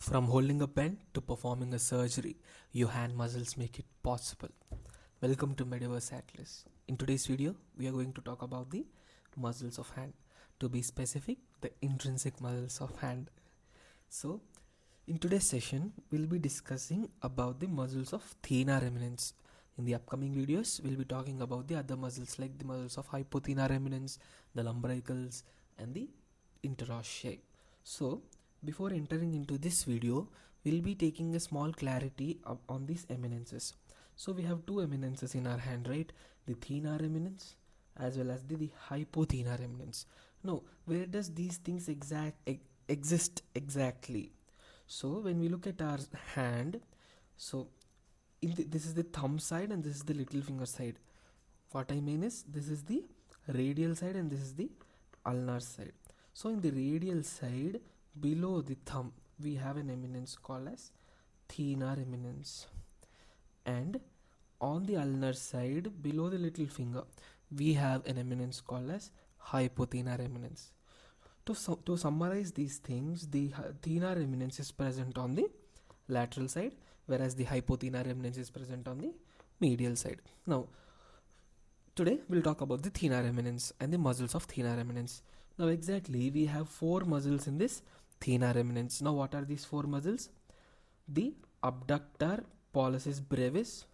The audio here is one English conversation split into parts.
From holding a pen to performing a surgery, your hand muscles make it possible. Welcome to Mediverse Atlas. In today's video, we are going to talk about the muscles of hand. To be specific, the intrinsic muscles of hand. So, in today's session, we'll be discussing about the muscles of thenar eminence. In the upcoming videos, we'll be talking about the other muscles like the muscles of hypothenar eminence, the lumbricals, and the interossei. So, before entering into this video, we'll be taking a small clarity on these eminences. So we have two eminences in our hand, right? The thenar eminence as well as the hypothenar eminence. Now, where does these things exist exactly? So when we look at our hand, so this is the thumb side and this is the little finger side. What I mean is this is the radial side and this is the ulnar side. So in the radial side, below the thumb, we have an eminence called as thenar eminence, and on the ulnar side, below the little finger, we have an eminence called as hypothenar eminence. To summarize these things, the thenar eminence is present on the lateral side, whereas the hypothenar eminence is present on the medial side. Now, today we'll talk about the thenar eminence and the muscles of thenar eminence. Now exactly, we have four muscles in this thenar eminence. Now what are these four muscles? The abductor pollicis brevis,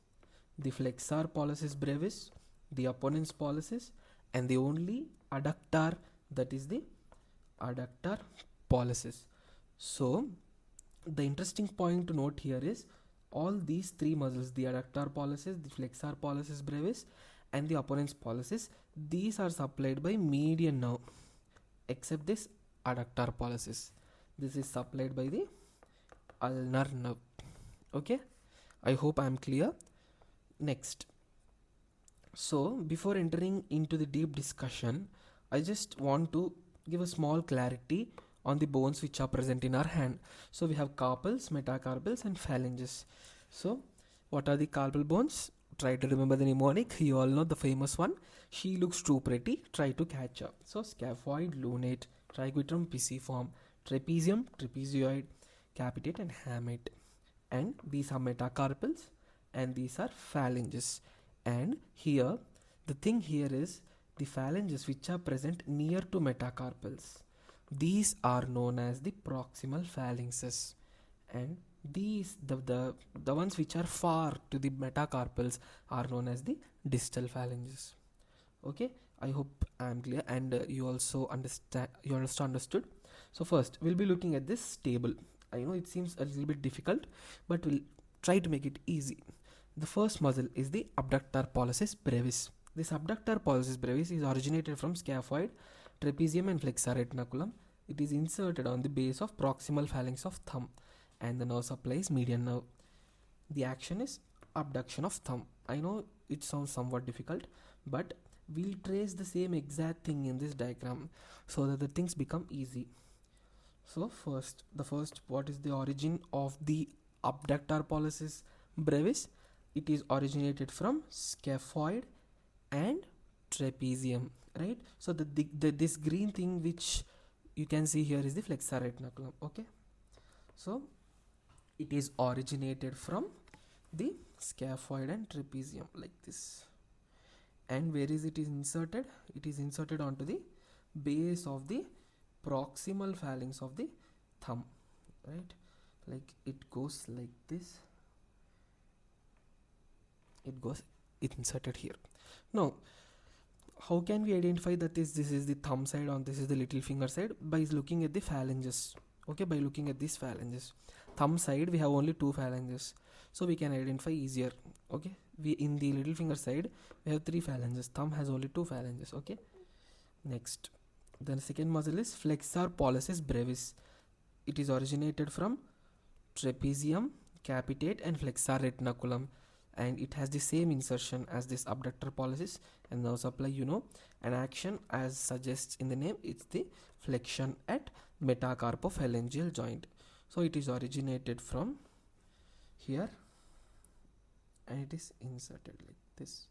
the flexor pollicis brevis, the opponens pollicis, and the only adductor, that is the adductor pollicis. So the interesting point to note here is all these three muscles, the adductor pollicis, the flexor pollicis brevis, and the opponens pollicis, these are supplied by median nerve, except this adductor pollicis. This is supplied by the ulnar nerve. Okay, I hope I am clear. Next, so before entering into the deep discussion, I just want to give a small clarity on the bones which are present in our hand. So we have carpals, metacarpals, and phalanges. So what are the carpal bones? Try to remember the mnemonic. You all know the famous one. She looks too pretty, try to catch her. So scaphoid, lunate, triquetrum, pisiform, trapezium, trapezoid, capitate, and hamate. And these are metacarpals and these are phalanges. And here, the thing here is the phalanges which are present near to metacarpals, these are known as the proximal phalanxes, and these the ones which are far to the metacarpals are known as the distal phalanges. Okay, I hope I am clear, and you also understood. So first we'll be looking at this table. I know it seems a little bit difficult, but we'll try to make it easy. The first muscle is the abductor pollicis brevis. This abductor pollicis brevis is originated from scaphoid, trapezium, and flexor retinaculum. It is inserted on the base of proximal phalanx of thumb, and the nerve supply is median nerve. The action is abduction of thumb. I know it sounds somewhat difficult, but we'll trace the same exact thing in this diagram so that the things become easy. So what is the origin of the abductor pollicis brevis? It is originated from scaphoid and trapezium, right? So this green thing which you can see here is the flexor retinaculum. Okay, so it is originated from the scaphoid and trapezium like this. And where is it inserted? It is inserted onto the base of the proximal phalanx of the thumb, right? Like it goes like this. It's inserted here. Now, how can we identify that this is the thumb side and this is the little finger side? By looking at the phalanges. Okay, by looking at these phalanges. Thumb side we have only two phalanges, so we can identify easier. Okay, we in the little finger side we have three phalanges. Thumb has only two phalanges. Okay, next, the second muscle is flexor pollicis brevis. It is originated from trapezium, capitate, and flexor retinaculum, and it has the same insertion as this abductor pollicis and nerve supply, and action as suggests in the name, it's the flexion at metacarpophalangeal joint. So it is originated from here and it is inserted like this.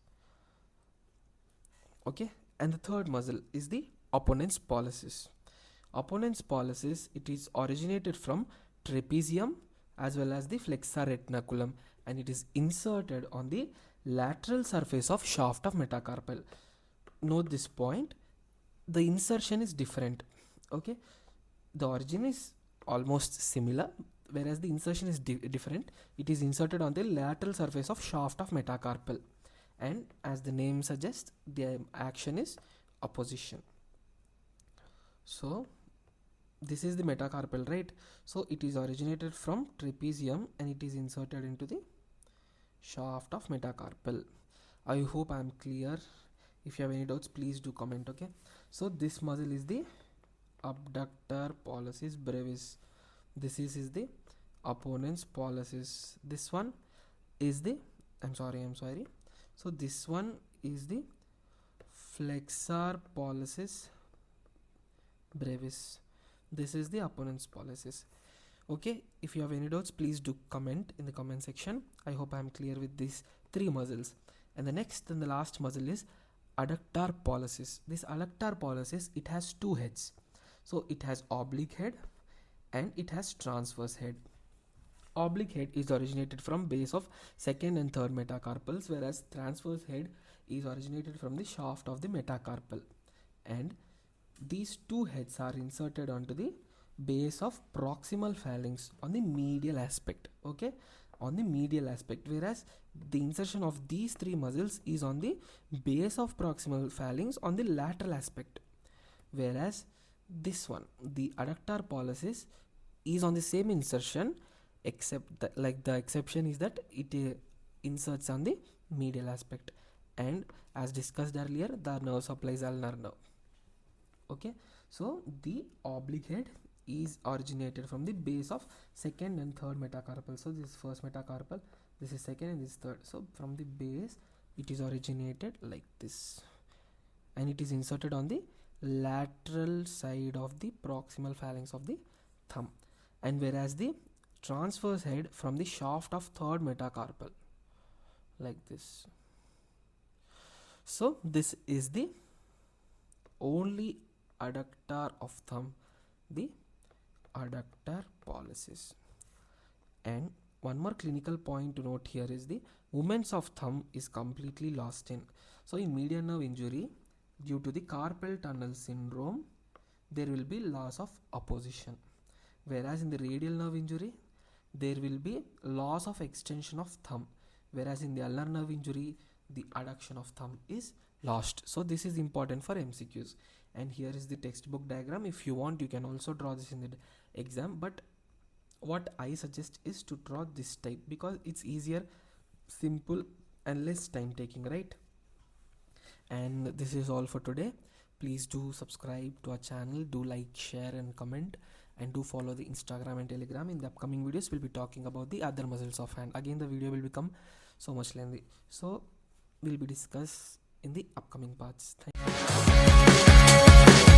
Okay, and the third muscle is the opponens pollicis. Opponens pollicis, it is originated from trapezium as well as the flexor retinaculum, and it is inserted on the lateral surface of shaft of metacarpal. Note this point, the insertion is different. Okay, the origin is almost similar, whereas the insertion is different. It is inserted on the lateral surface of shaft of metacarpal, and as the name suggests, the action is opposition. So this is the metacarpal, right? So it is originated from trapezium and it is inserted into the shaft of metacarpal. I hope I am clear. If you have any doubts, please do comment. Okay, so this muscle is the abductor pollicis brevis. This is the Opponens pollicis. This one is the I'm sorry. So this one is the flexor pollicis brevis. This is the Opponens pollicis. Okay, if you have any doubts, please do comment in the comment section. I hope I am clear with these three muscles. And the next and the last muscle is adductor pollicis. This adductor pollicis, it has two heads. So it has oblique head and it has transverse head. Oblique head is originated from base of second and third metacarpals, whereas transverse head is originated from the shaft of the metacarpal. And these two heads are inserted onto the base of proximal phalanx on the medial aspect. Okay, on the medial aspect, whereas the insertion of these three muscles is on the base of proximal phalanx on the lateral aspect, whereas this one, the adductor pollicis, is on the same insertion, except that, the exception is that it inserts on the medial aspect, and as discussed earlier, the nerve supplies ulnar nerve. Okay, so the oblique head is originated from the base of second and third metacarpal. So this is first metacarpal, this is second, and this is third. So from the base it is originated like this, and it is inserted on the lateral side of the proximal phalanx of the thumb. And whereas the transverse head from the shaft of third metacarpal, like this. So this is the only adductor of thumb, the adductor pollicis. And one more clinical point to note here is the movements of thumb is completely lost in. So in median nerve injury, due to the carpal tunnel syndrome, there will be loss of opposition, whereas in the radial nerve injury, there will be loss of extension of thumb, whereas in the ulnar nerve injury, the adduction of thumb is lost. So this is important for MCQs. And here is the textbook diagram. If you want, you can also draw this in the exam, but what I suggest is to draw this type because it's easier, simple, and less time taking, right? And this is all for today. Please do subscribe to our channel, do like, share and comment, and do follow the Instagram and Telegram. In the upcoming videos, we'll be talking about the other muscles of hand. Again, the video will become so much lengthy, so we'll be discussed in the upcoming parts. Thank you.